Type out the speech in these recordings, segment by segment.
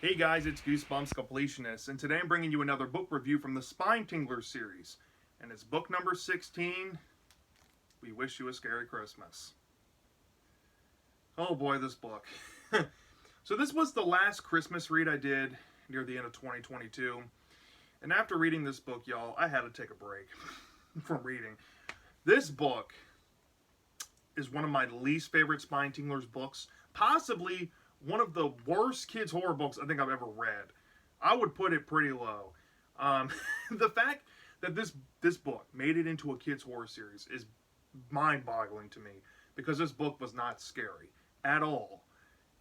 Hey guys, it's Goosebumps Completionist, and today I'm bringing you another book review from the Spinetinglers series. And it's book number 16, We Wish You a Scary Christmas. Oh boy, this book. So this was the last Christmas read I did near the end of 2022. And after reading this book, y'all, I had to take a break from reading. This book is one of my least favorite Spinetinglers books, possibly one of the worst kids horror books I think I've ever read. I would put it pretty low. The fact that this book made it into a kids horror series is mind-boggling to me because this book was not scary at all.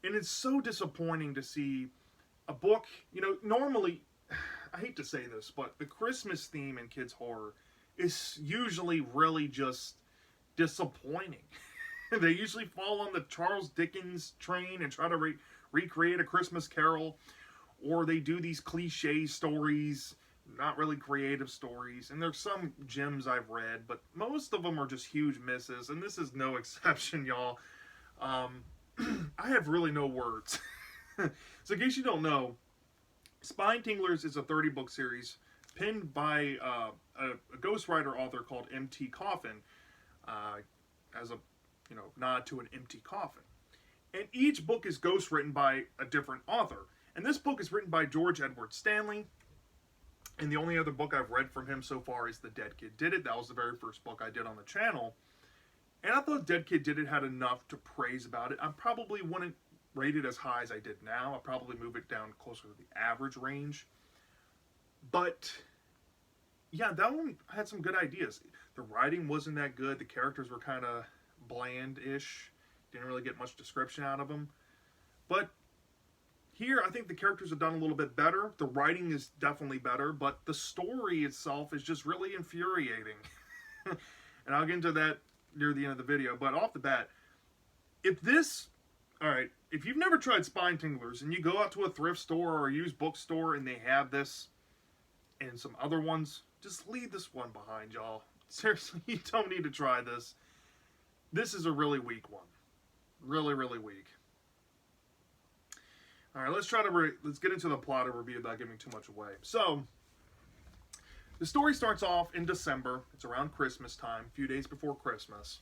And it's so disappointing to see a book, normally, I hate to say this, but the Christmas theme in kids horror is usually really just disappointing. They usually fall on the Charles Dickens train and try to recreate a Christmas Carol, or they do these cliche stories, not really creative stories. And there's some gems I've read, but most of them are just huge misses, and this is no exception, y'all. I have really no words. So in case you don't know, Spinetinglers is a 30-book series penned by a ghostwriter author called M.T. Coffin, as a nod to an empty coffin. And each book is ghostwritten by a different author. And this book is written by George Edward Stanley. And the only other book I've read from him so far is The Dead Kid Did It. That was the very first book I did on the channel. And I thought Dead Kid Did It had enough to praise about it. I probably wouldn't rate it as high as I did now. I'd probably move it down closer to the average range. But yeah, that one had some good ideas. The writing wasn't that good. The characters were kind of bland-ish. Didn't really get much description out of them. But here, I think the characters have done a little bit better. The writing is definitely better, but the story itself is just really infuriating. And I'll get into that near the end of the video. But off the bat, if you've never tried Spinetinglers and you go out to a thrift store or a used bookstore and they have this and some other ones, just leave this one behind, y'all. Seriously, you don't need to try this. This is a really weak one. Really, really weak. Alright, let's get into the plot overview without giving too much away. So, the story starts off in December. It's around Christmas time, a few days before Christmas.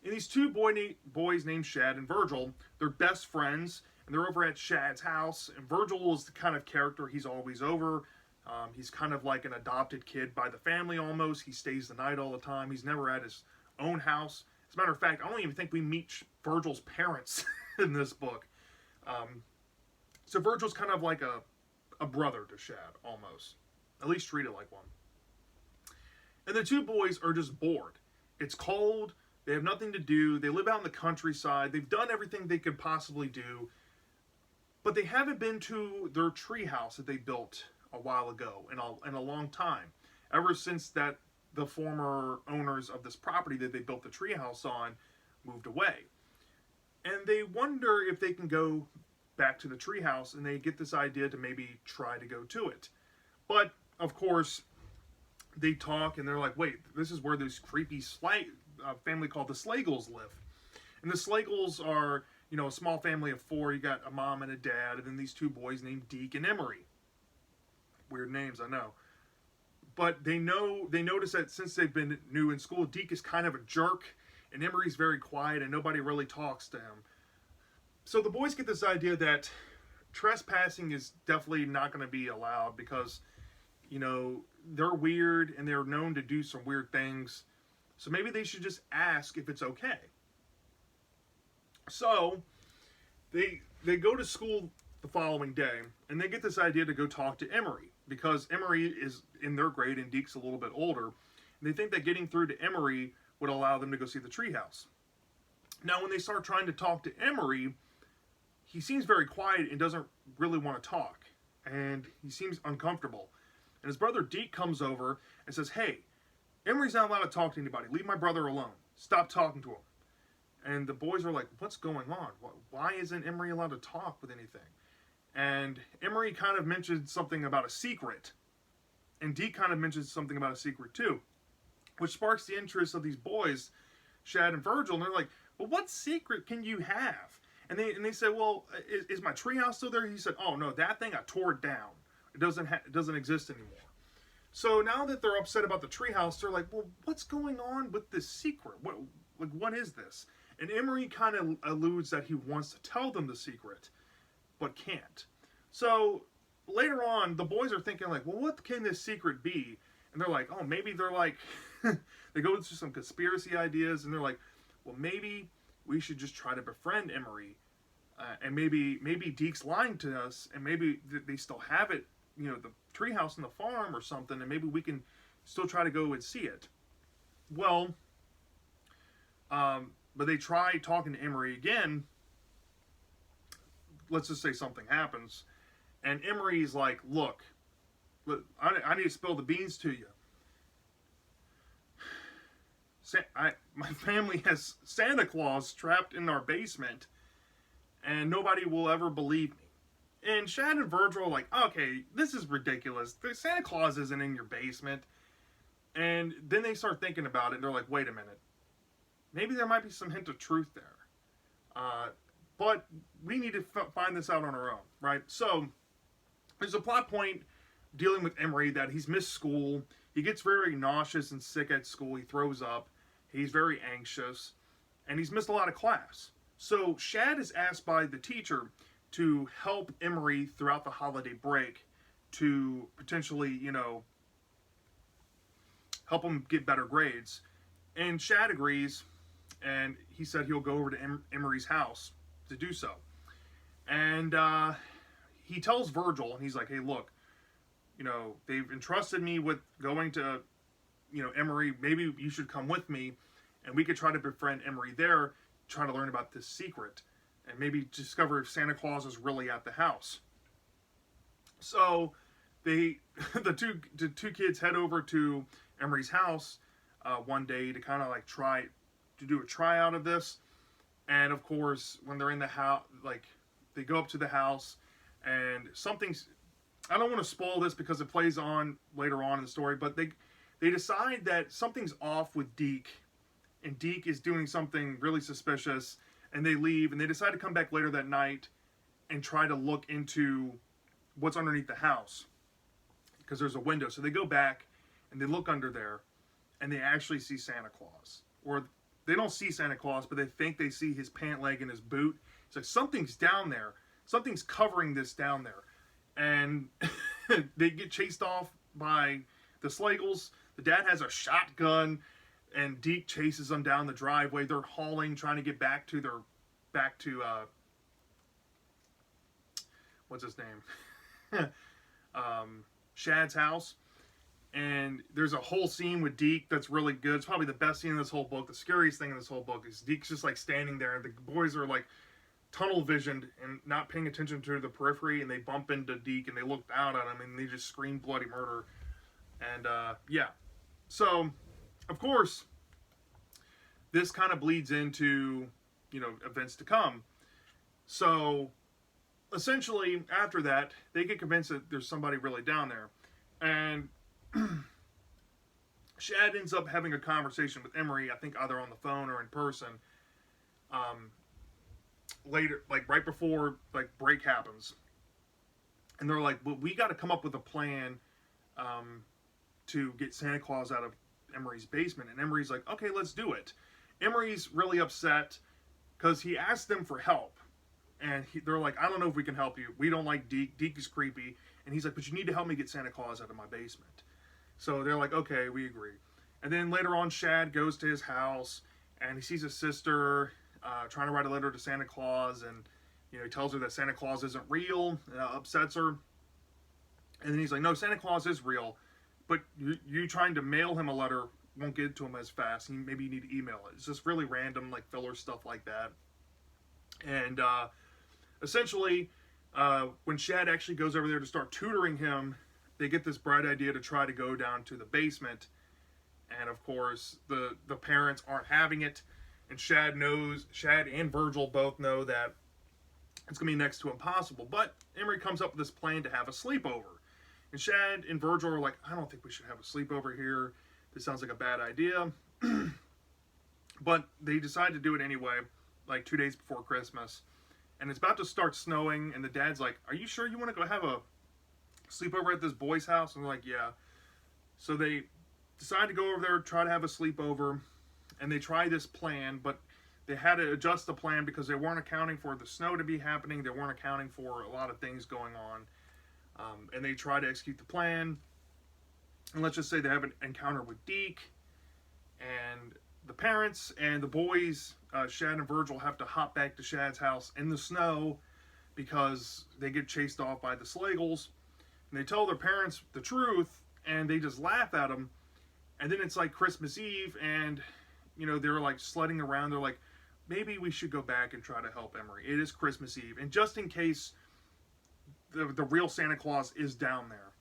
And these two boys named Shad and Virgil, they're best friends, and they're over at Shad's house. And Virgil is the kind of character he's always over. He's kind of like an adopted kid by the family almost. He stays the night all the time. He's never at his own house. As a matter of fact, I don't even think we meet Virgil's parents in this book. So Virgil's kind of like a brother to Shad, almost. At least treated like one. And the two boys are just bored. It's cold. They have nothing to do. They live out in the countryside. They've done everything they could possibly do. But they haven't been to their tree house that they built a while ago in a long time. Ever since the former owners of this property that they built the treehouse on moved away. And they wonder if they can go back to the treehouse, and they get this idea to maybe try to go to it. But, of course, they talk, and they're like, wait, this is where this creepy family called the Slagles live. And the Slagles are, a small family of four. You got a mom and a dad, and then these two boys named Deke and Emery. Weird names, I know. But they notice that since they've been new in school, Deke is kind of a jerk, and Emery's very quiet, and nobody really talks to him. So the boys get this idea that trespassing is definitely not going to be allowed because, they're weird, and they're known to do some weird things. So maybe they should just ask if it's okay. So they go to school the following day, and they get this idea to go talk to Emery, because Emery is in their grade and Deke's a little bit older, and they think that getting through to Emery would allow them to go see the treehouse. Now, when they start trying to talk to Emery, he seems very quiet and doesn't really want to talk, and he seems uncomfortable. And his brother Deke comes over and says, hey, Emery's not allowed to talk to anybody. Leave my brother alone. Stop talking to him. And the boys are like, what's going on? Why isn't Emery allowed to talk with anything? And Emery kind of mentioned something about a secret. And Deke kind of mentions something about a secret too. Which sparks the interest of these boys, Shad and Virgil. And they're like, well, what secret can you have? And they said, well, is my treehouse still there? He said, oh no, that thing I tore it down. It doesn't exist anymore. So now that they're upset about the treehouse, they're like, well, what's going on with this secret? What is this? And Emery kind of alludes that he wants to tell them the secret, but can't. So later on, the boys are thinking like, well, what can this secret be? And they're like, oh, maybe they're like, they go through some conspiracy ideas, and they're like, well, maybe we should just try to befriend Emery, and maybe Deke's lying to us, and maybe they still have it, the treehouse and the farm or something, and maybe we can still try to go and see it. Well, but they try talking to Emery again. Let's just say something happens, and Emery's like, look, I need to spill the beans to you. My family has Santa Claus trapped in our basement, and nobody will ever believe me. And Shad and Virgil are like, okay, this is ridiculous. Santa Claus isn't in your basement. And then they start thinking about it, and they're like, wait a minute. Maybe there might be some hint of truth there. But we need to find this out on our own, right? So there's a plot point dealing with Emery that he's missed school. He gets very nauseous and sick at school. He throws up. He's very anxious. And he's missed a lot of class. So Shad is asked by the teacher to help Emery throughout the holiday break to potentially, help him get better grades. And Shad agrees, and he said he'll go over to Emery's house to do so. And he tells Virgil, and he's like, hey, look, they've entrusted me with going to, Emery. Maybe you should come with me, and we could try to befriend Emery there, try to learn about this secret, and maybe discover if Santa Claus is really at the house. So the two kids head over to Emery's house one day to kind of like try to do a tryout of this. And of course, when they're in the house, like they go up to the house, and something's, I don't want to spoil this because it plays on later on in the story, but they decide that something's off with Deke, and Deke is doing something really suspicious, and they leave, and they decide to come back later that night and try to look into what's underneath the house, because there's a window. So they go back, and they look under there, and they actually see Santa Claus. Or they don't see Santa Claus, but they think they see his pant leg and his boot. It's like, something's down there. Something's covering this down there. And they get chased off by the Slagles. The dad has a shotgun, and Deke chases them down the driveway. They're hauling, trying to get back to what's his name? Shad's house. And there's a whole scene with Deke that's really good. It's probably the best scene in this whole book. The scariest thing in this whole book is Deke's just like standing there, and the boys are like tunnel visioned and not paying attention to the periphery, and they bump into Deke and they look down at him and they just scream bloody murder. And yeah, so of course this kind of bleeds into events to come. So essentially after that, they get convinced that there's somebody really down there, and Shad ends up having a conversation with Emery, I think either on the phone or in person, later, like right before like break happens. And they're like, well, we got to come up with a plan to get Santa Claus out of Emery's basement. And Emery's like, okay, let's do it. Emery's really upset because he asked them for help. And they're like, I don't know if we can help you. We don't like Deke. Deke is creepy. And he's like, but you need to help me get Santa Claus out of my basement. So they're like, okay, we agree. And then later on, Shad goes to his house, and he sees his sister trying to write a letter to Santa Claus, and he tells her that Santa Claus isn't real, and upsets her. And then he's like, no, Santa Claus is real, but you trying to mail him a letter won't get it to him as fast. Maybe you need to email it. It's just really random, like filler stuff like that. And essentially, when Shad actually goes over there to start tutoring him, they get this bright idea to try to go down to the basement. And of course, the parents aren't having it. And Shad and Virgil both know that it's going to be next to impossible. But Emery comes up with this plan to have a sleepover. And Shad and Virgil are like, I don't think we should have a sleepover here. This sounds like a bad idea. But they decide to do it anyway, like 2 days before Christmas. and it's about to start snowing, and the dad's like, "Are you sure you want to go have a sleepover at this boy's house?" And they're like, "Yeah." So they decide to go over there, try to have a sleepover, and they try this plan, but they had to adjust the plan because they weren't accounting for the snow to be happening. They weren't accounting for a lot of things going on. And they try to execute the plan. And let's just say they have an encounter with Deke. And the parents and the boys, Shad and Virgil, have to hop back to Shad's house in the snow because they get chased off by the Slagles. And they tell their parents the truth, and they just laugh at them. And then it's like Christmas Eve, and, you know, they're like sledding around. They're like, maybe we should go back and try to help Emery. It is Christmas Eve. And just in case the real Santa Claus is down there,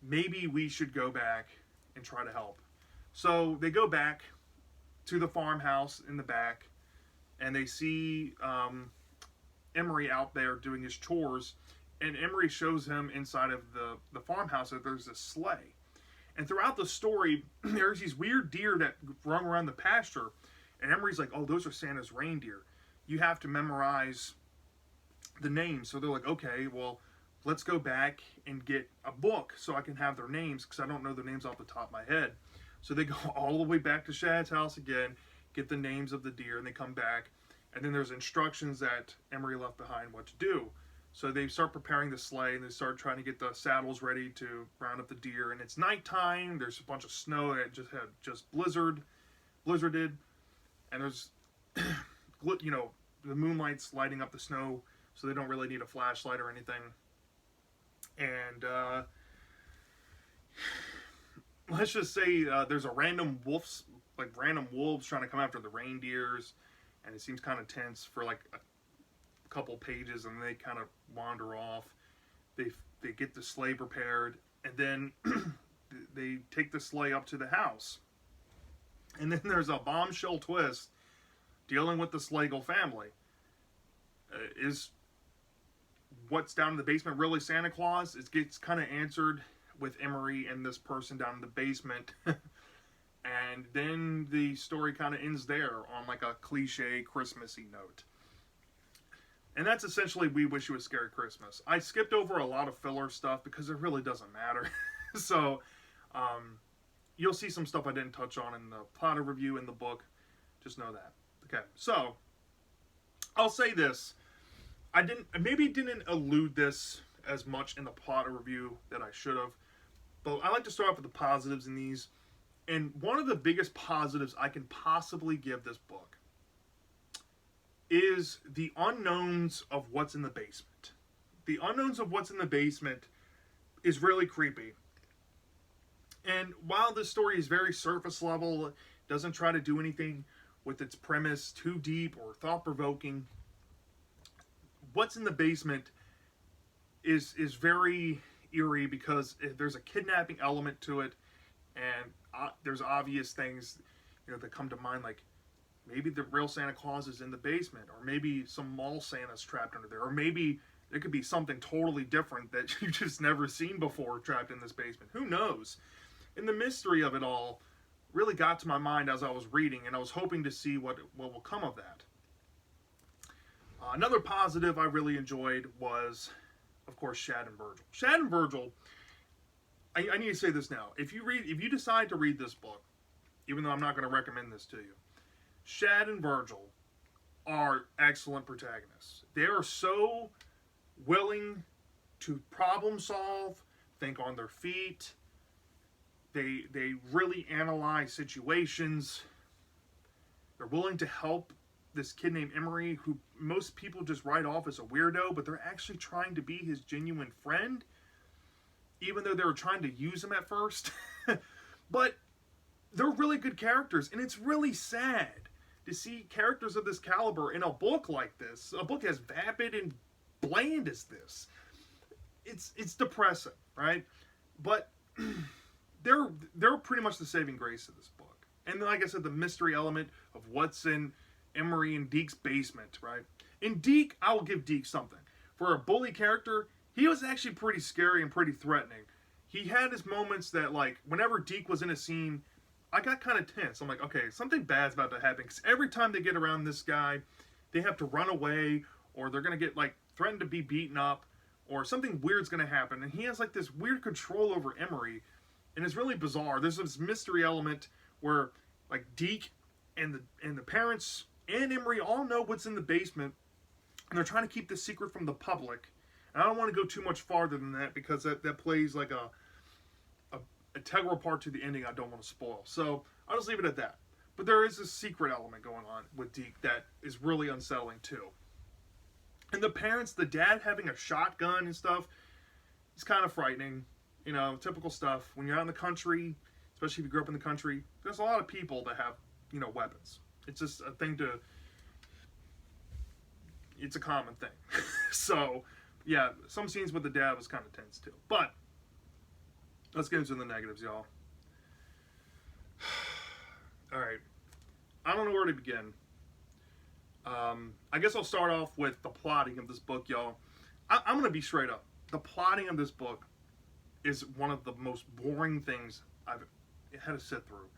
maybe we should go back and try to help. So they go back to the farmhouse in the back, and they see Emery out there doing his chores, and Emery shows him inside of the farmhouse that there's a sleigh. And throughout the story, there's these weird deer that run around the pasture, and Emery's like, "Oh, those are Santa's reindeer. You have to memorize the names." So they're like, "Okay, well, let's go back and get a book so I can have their names, because I don't know their names off the top of my head." So they go all the way back to Shad's house again, get the names of the deer, and they come back. And then there's instructions that Emery left behind what to do. So they start preparing the sleigh, and they start trying to get the saddles ready to round up the deer. And it's nighttime. There's a bunch of snow that just blizzarded. And there's, you know, the moonlight's lighting up the snow, so they don't really need a flashlight or anything. And let's just say there's a random wolves trying to come after the reindeers, and it seems kind of tense for like a couple pages, and they kind of wander off. They get the sleigh prepared, and then they take the sleigh up to the house. And then there's a bombshell twist dealing with the Slagle family. Is what's down in the basement really Santa Claus? It gets kind of answered with Emery and this person down in the basement. And then the story kind of ends there on like a cliche Christmassy note. And that's essentially We Wish You a Scary Christmas. I skipped over a lot of filler stuff because it really doesn't matter. So, you'll see some stuff I didn't touch on in the plot review in the book. Just know that. Okay, so I'll say this. I maybe didn't allude this as much in the plot review that I should have. But I like to start off with the positives in these. And one of the biggest positives I can possibly give this book is the unknowns of what's in the basement. The unknowns of what's in the basement is really creepy. And while this story is very surface level, doesn't try to do anything with its premise too deep or thought-provoking, what's in the basement is very eerie because there's a kidnapping element to it, and there's obvious things, you know, that come to mind, like maybe the real Santa Claus is in the basement, or maybe some mall Santa's trapped under there, or maybe it could be something totally different that you've just never seen before trapped in this basement. Who knows? And the mystery of it all really got to my mind as I was reading, and I was hoping to see what will come of that. Another positive I really enjoyed was, of course, Shad and Virgil. Shad and Virgil, I need to say this now. If you decide to read this book, even though I'm not going to recommend this to you, Shad and Virgil are excellent protagonists. They are so willing to problem solve, think on their feet. They really analyze situations. They're willing to help this kid named Emery, who most people just write off as a weirdo, but they're actually trying to be his genuine friend, even though they were trying to use him at first. But they're really good characters, and it's really sad to see characters of this caliber in a book like this, a book as vapid and bland as this. It's depressing, right? But they're pretty much the saving grace of this book. And like I said, the mystery element of what's in Emery and Deke's basement, right? In Deke, I will give Deke something. For a bully character, he was actually pretty scary and pretty threatening. He had his moments that, like, whenever Deke was in a scene, I got kind of tense. I'm like, okay, something bad's about to happen. Because every time they get around this guy, they have to run away, or they're going to get, like, threatened to be beaten up, or something weird's going to happen. And he has, like, this weird control over Emery, and it's really bizarre. There's this mystery element where, like, Deke and the parents and Emery all know what's in the basement, and they're trying to keep this secret from the public. And I don't want to go too much farther than that, because that plays like a integral part to the ending I don't want to spoil. So I'll just leave it at that. But there is a secret element going on with Deke that is really unsettling too. And the parents, the dad having a shotgun and stuff, it's kind of frightening. You know, typical stuff. When you're out in the country, especially if you grew up in the country, there's a lot of people that have, you know, weapons. It's just a thing to... It's a common thing. So, yeah, some scenes with the dad was kind of tense too. But let's get into the negatives, y'all. Alright. I don't know where to begin. I guess I'll start off with the plotting of this book, y'all. I'm going to be straight up. The plotting of this book is one of the most boring things I've had to sit through.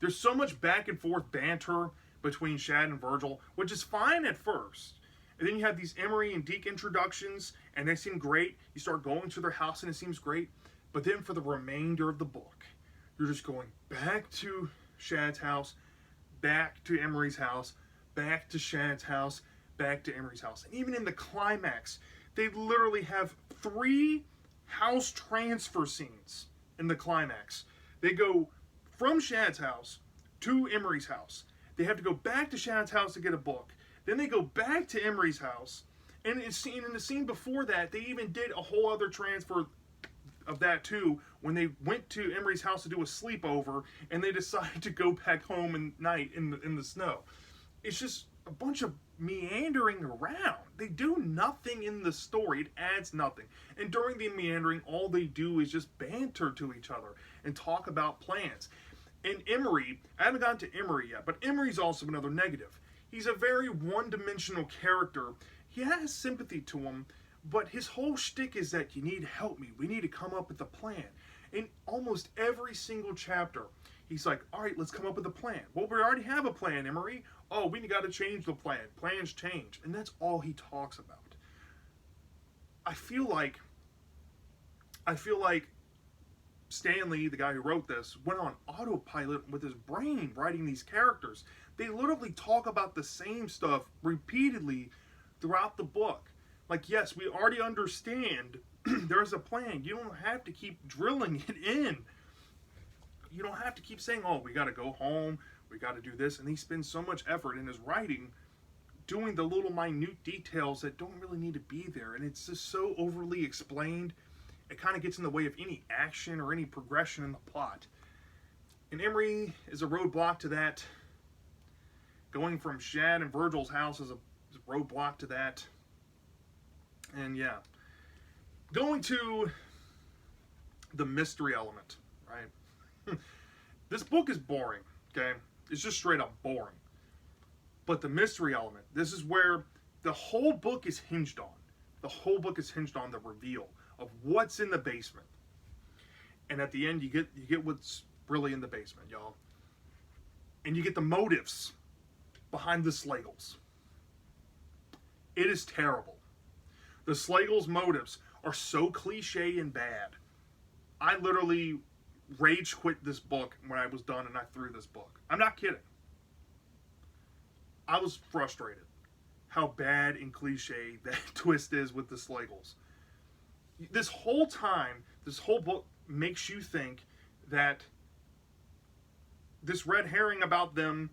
There's so much back and forth banter between Shad and Virgil, which is fine at first. And then you have these Emery and Deke introductions, and they seem great. You start going to their house, and it seems great. But then for the remainder of the book, you're just going back to Shad's house, back to Emery's house, back to Shad's house, back to Emery's house. And even in the climax, they literally have 3 house transfer scenes in the climax. They go from Shad's house to Emery's house. They have to go back to Shad's house to get a book. Then they go back to Emery's house. And in the scene before that, they even did a whole other transfer of that too, when they went to Emery's house to do a sleepover, and they decided to go back home at night in the snow. It's just a bunch of meandering around. They do nothing in the story. It adds nothing. And during the meandering, all they do is just banter to each other and talk about plans. And Emery, I haven't gotten to Emery yet, but Emery's also another negative. He's a very one-dimensional character. He has sympathy to him, but his whole shtick is that you need to help me. We need to come up with a plan. In almost every single chapter, he's like, all right, let's come up with a plan. Well, we already have a plan, Emery. Oh, we got to change the plan. Plans change. And that's all he talks about. I feel like Stanley, the guy who wrote this, went on autopilot with his brain writing these characters. They literally talk about the same stuff repeatedly throughout the book. Like, yes, we already understand there's a plan. You don't have to keep drilling it in. You don't have to keep saying, oh, we got to go home, we got to do this. And he spends so much effort in his writing doing the little minute details that don't really need to be there. And it's just so overly explained. It kind of gets in the way of any action or any progression in the plot. And Emery is a roadblock to that. Going from Shad and Virgil's house is a roadblock to that. And yeah. Going to the mystery element, right? This book is boring, okay? It's just straight up boring. But the mystery element, this is where the whole book is hinged on. The whole book is hinged on the reveal of what's in the basement. And at the end, you get what's really in the basement, y'all. And you get the motives behind the Slegels. It is terrible. The Slegels' motives are so cliche and bad. I literally rage quit this book when I was done and I threw this book. I'm not kidding. I was frustrated how bad and cliche that twist is with the Slegels. This whole time, this whole book makes you think that this red herring about them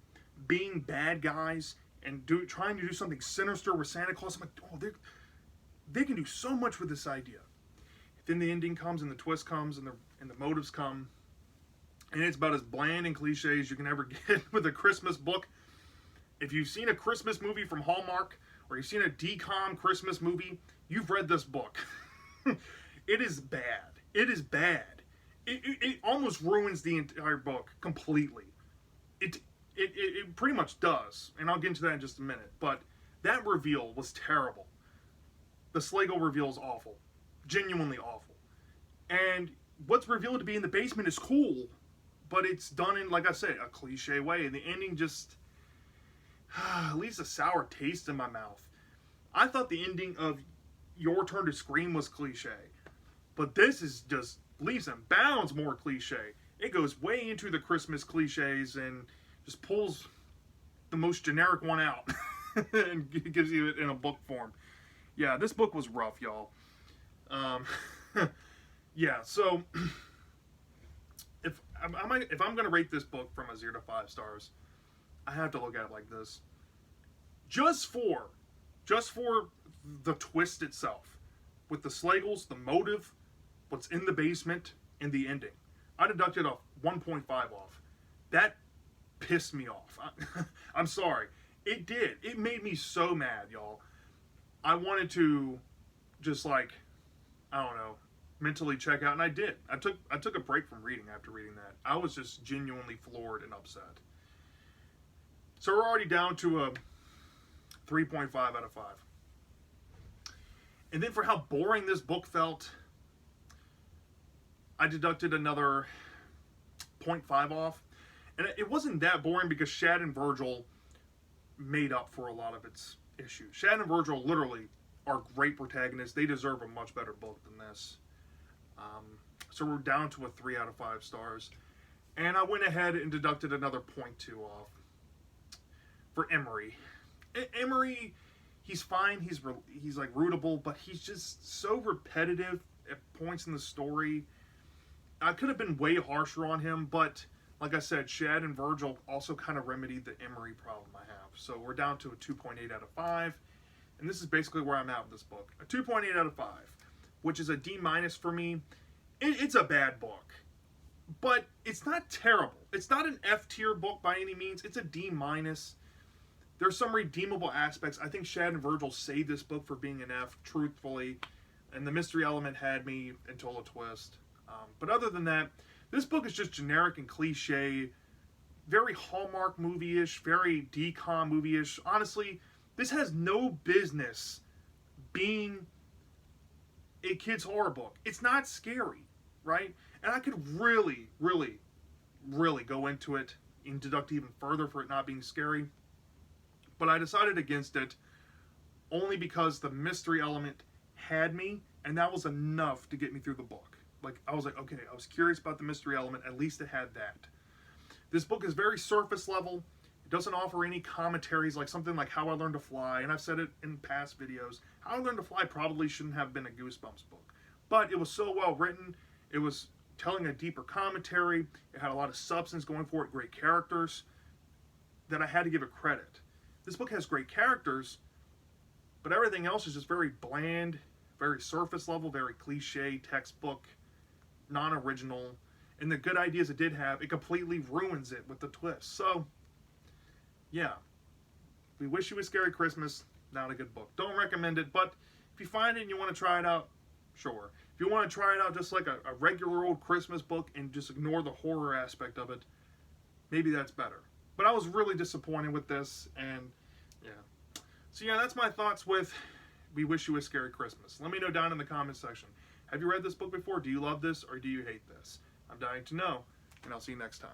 being bad guys and trying to do something sinister with Santa Claus, I'm like, oh, they can do so much with this idea. Then the ending comes and the twist comes and the motives come, and it's about as bland and cliche as you can ever get with a Christmas book. If you've seen a Christmas movie from Hallmark, or you've seen a DCOM Christmas movie, you've read this book. It is bad. It is bad. It almost ruins the entire book completely. It pretty much does, and I'll get into that in just a minute. But that reveal was terrible. The Slegel reveal is awful. Genuinely awful. And what's revealed to be in the basement is cool, but it's done in, like I said, a cliche way. And the ending just leaves a sour taste in my mouth. I thought the ending of Your Turn to Scream was cliche. But this is just leaps and bounds more cliche. It goes way into the Christmas cliches and just pulls the most generic one out and gives you it in a book form. Yeah, this book was rough, y'all. Yeah, so if I'm gonna rate this book from a 0 to 5 stars, I have to look at it like this. Just for the twist itself, with the Slagles, the motive, what's in the basement, and the ending, I deducted a 1.5 off. That pissed me off. I'm sorry. It did. It made me so mad, y'all. I wanted to just like, I don't know, mentally check out, and I did. I took a break from reading after reading that. I was just genuinely floored and upset. So we're already down to a 3.5 out of 5. And then for how boring this book felt, I deducted another 0.5 off. And it wasn't that boring because Shad and Virgil made up for a lot of its issues. Shad and Virgil literally are great protagonists. They deserve a much better book than this. So we're down to a 3 out of 5 stars. And I went ahead and deducted another 0.2 off for Emery. Emery, he's fine. He's like rootable, but he's just so repetitive at points in the story. I could have been way harsher on him, but like I said, Shad and Virgil also kind of remedied the Emery problem I have. So we're down to a 2.8 out of 5. And this is basically where I'm at with this book. A 2.8 out of 5, which is a D- for me. It's a bad book, but it's not terrible. It's not an F tier book by any means. It's a D-. There's some redeemable aspects. I think Shad and Virgil saved this book for being an F, truthfully. And the mystery element had me until a twist. But other than that, this book is just generic and cliche, very Hallmark movie-ish, very DCOM movie-ish. Honestly, this has no business being a kid's horror book. It's not scary, right? And I could really, really, really go into it and deduct even further for it not being scary. But I decided against it only because the mystery element had me, and that was enough to get me through the book. Like, I was like, okay, I was curious about the mystery element. At least it had that. This book is very surface level. It doesn't offer any commentaries like something like How I Learned to Fly. And I've said it in past videos. How I Learned to Fly probably shouldn't have been a Goosebumps book. But it was so well written. It was telling a deeper commentary. It had a lot of substance going for it. Great characters. That I had to give it credit. This book has great characters. But everything else is just very bland. Very surface level. Very cliche. Textbook. Non-original. And the good ideas it did have, it completely ruins it with the twist. So, yeah. We Wish You a Scary Christmas. Not a good book. Don't recommend it, but if you find it and you want to try it out, sure. If you want to try it out just like a regular old Christmas book and just ignore the horror aspect of it, maybe that's better. But I was really disappointed with this, and yeah. So yeah, that's my thoughts with We Wish You a Scary Christmas. Let me know down in the comments section. Have you read this book before? Do you love this or do you hate this? I'm dying to know, and I'll see you next time.